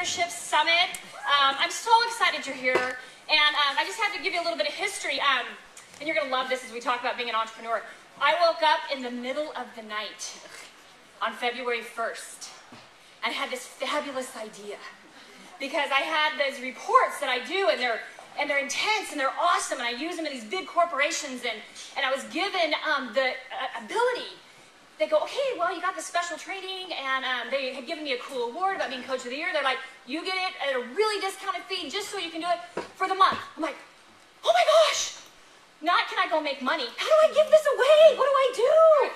Leadership Summit. I'm so excited you're here. And I just have to give you a little bit of history. And you're going to love this as we talk about being an entrepreneur. I woke up in the middle of the night on February 1st and had this fabulous idea. Because I had those reports that I do, and they're intense and they're awesome, and I use them in these big corporations, and I was given the ability. They go, okay, well, you got this special training, and they had given me a cool award about being Coach of the Year. They're like, you get it at a really discounted fee just so you can do it for the month. I'm like, oh my gosh, not can I go make money. How do I give this away? What do I do?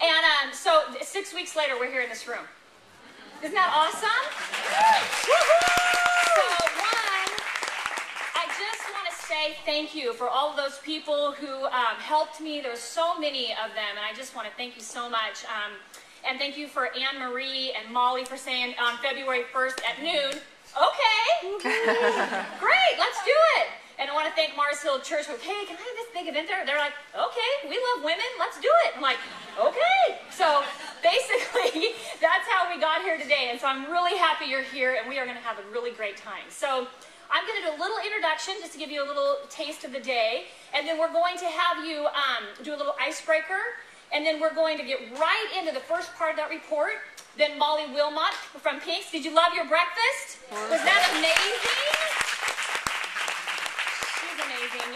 And so 6 weeks later, we're here in this room. Isn't that awesome? So one, I just want to say thank you for all of those people who helped me. There were so many of them, and I just want to thank you so much. And thank you for Anne Marie and Molly for saying on February 1st at noon, okay, great, let's do it. And I want to thank Mars Hill Church for, hey, can I have this big event there? They're like, okay, we love women, let's do it. I'm like, okay. So basically, that's how we got here today. And so I'm really happy you're here, and we are going to have a really great time. So I'm going to do a little introduction just to give you a little taste of the day. And then we're going to have you do a little icebreaker. And then we're going to get right into the first part of that report. Then Molly Wilmot from Pinks. Did you love your breakfast? Was that amazing? Amazing.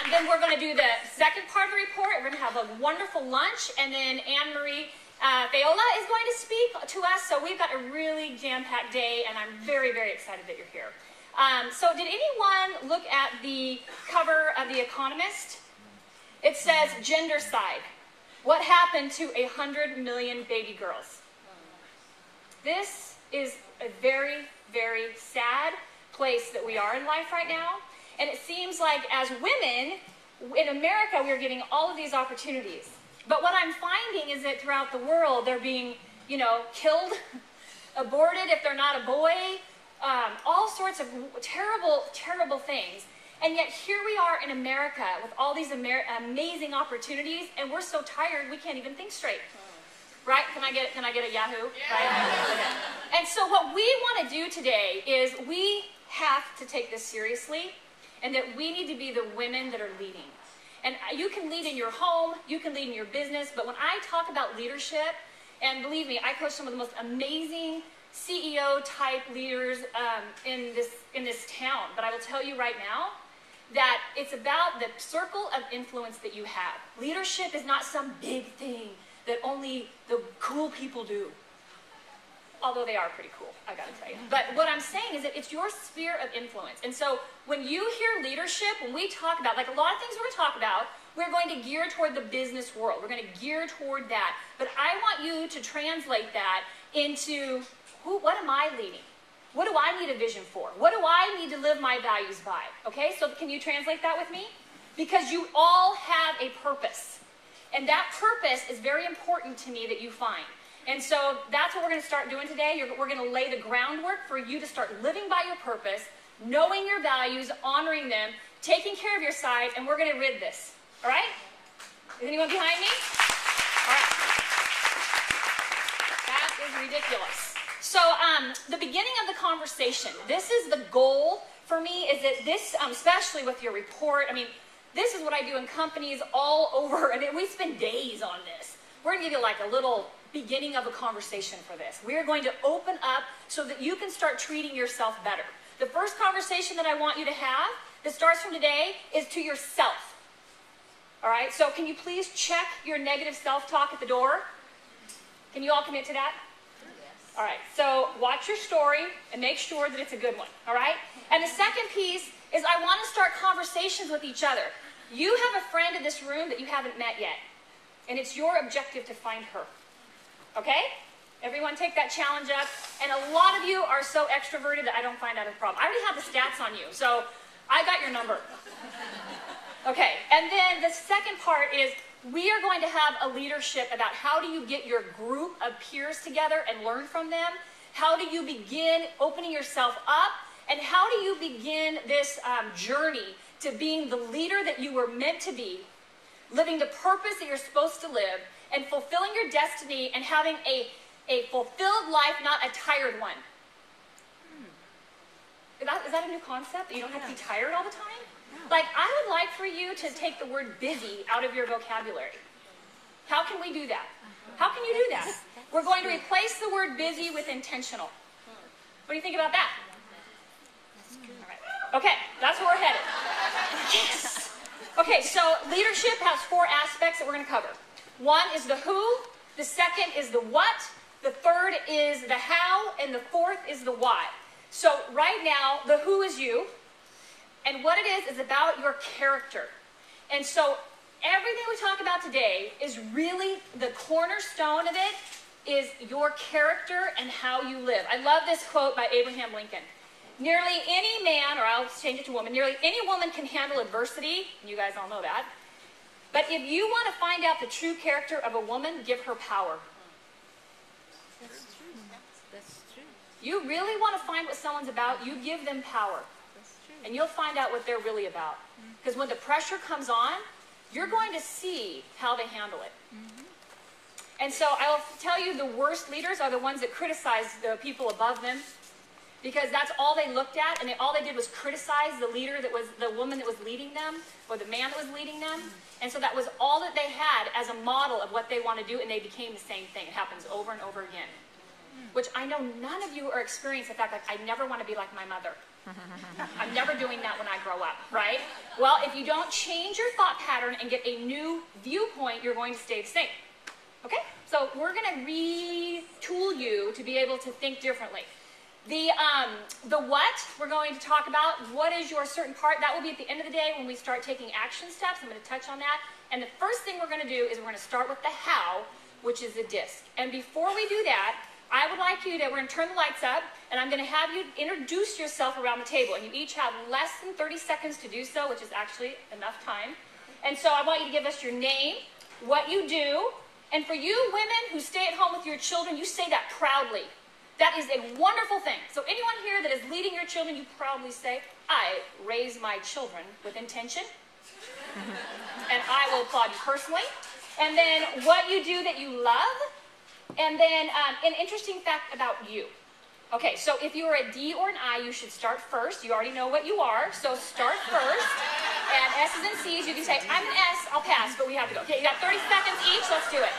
And then we're going to do the second part of the report. We're going to have a wonderful lunch, and then Anne-Marie Fayola is going to speak to us. So we've got a really jam-packed day, and I'm very, very excited that you're here. So did anyone look at the cover of The Economist? It says, gendercide. What happened to 100 million baby girls? This is a very, very sad place that we are in life right now. And it seems like as women, in America, we're getting all of these opportunities. But what I'm finding is that throughout the world, they're being, killed, aborted if they're not a boy, all sorts of terrible, terrible things. And yet here we are in America with all these amazing opportunities, and we're so tired we can't even think straight. Right? Can I get a Yahoo? Yeah. Right? And so what we want to do today is we have to take this seriously. And that we need to be the women that are leading. And you can lead in your home, you can lead in your business, but when I talk about leadership, and believe me, I coach some of the most amazing CEO-type leaders in this town. But I will tell you right now that it's about the circle of influence that you have. Leadership is not some big thing that only the cool people do. Although they are pretty cool, I gotta tell you. But what I'm saying is that it's your sphere of influence. And so when you hear leadership, when we talk about, like a lot of things we're gonna talk about, we're going to gear toward the business world. We're gonna gear toward that. But I want you to translate that into, what am I leading? What do I need a vision for? What do I need to live my values by? Okay, so can you translate that with me? Because you all have a purpose. And that purpose is very important to me that you find. And so that's what we're going to start doing today. We're going to lay the groundwork for you to start living by your purpose, knowing your values, honoring them, taking care of your side, and we're going to rid this. All right? Is anyone behind me? All right. That is ridiculous. So the beginning of the conversation, this is the goal for me, is that this, especially with your report, this is what I do in companies all over, and we spend days on this. We're going to give you like a little beginning of a conversation for this. We're going to open up so that you can start treating yourself better. The first conversation that I want you to have that starts from today is to yourself. All right, so can you please check your negative self-talk at the door? Can you all commit to that? Yes. All right, so watch your story and make sure that it's a good one, all right? And the second piece is I want to start conversations with each other. You have a friend in this room that you haven't met yet, and it's your objective to find her. Okay? Everyone take that challenge up. And a lot of you are so extroverted that I don't find out a problem. I already have the stats on you, so I got your number. Okay, and then the second part is we are going to have a leadership about how do you get your group of peers together and learn from them? How do you begin opening yourself up? And how do you begin this journey to being the leader that you were meant to be, living the purpose that you're supposed to live, and fulfilling your destiny and having a fulfilled life, not a tired one. Is that a new concept? That you don't have to be tired all the time? Like, I would like for you to take the word busy out of your vocabulary. How can we do that? How can you do that? We're going to replace the word busy with intentional. What do you think about that? All right. Okay, that's where we're headed. Yes. Okay, so leadership has 4 aspects that we're going to cover. 1 is the who, the second is the what, the third is the how, and the fourth is the why. So right now, the who is you, and what it is about your character. And so everything we talk about today is really the cornerstone of it is your character and how you live. I love this quote by Abraham Lincoln. Nearly any man, or I'll change it to woman, nearly any woman can handle adversity. You guys all know that. But if you want to find out the true character of a woman, give her power. That's true. That's true. You really want to find what someone's about, you give them power. That's true. And you'll find out what they're really about. Because when the pressure comes on, you're going to see how they handle it. And so I will tell you, the worst leaders are the ones that criticize the people above them. Because that's all they looked at, and all they did was criticize the leader that was the woman that was leading them, or the man that was leading them. And so that was all that they had as a model of what they want to do, and they became the same thing. It happens over and over again. Which I know none of you are experiencing the fact that I never want to be like my mother. I'm never doing that when I grow up, right? Well, if you don't change your thought pattern and get a new viewpoint, you're going to stay the same. Okay? So we're going to retool you to be able to think differently. The what we're going to talk about, what is your certain part, that will be at the end of the day when we start taking action steps. I'm going to touch on that. And the first thing we're going to do is we're going to start with the how, which is the disc. And before we do that, I would like you to, we're going to turn the lights up, and I'm going to have you introduce yourself around the table. And you each have less than 30 seconds to do so, which is actually enough time. And so I want you to give us your name, what you do, and for you women who stay at home with your children, you say that proudly. That is a wonderful thing. So anyone here that is leading your children, you proudly say, I raise my children with intention. And I will applaud you personally. And then what you do that you love. And then an interesting fact about you. Okay, so if you are a D or an I, you should start first. You already know what you are, so start first. And S's and C's, you can say, I'm an S, I'll pass, but we have to go. Okay, you got 30 seconds each, let's do it.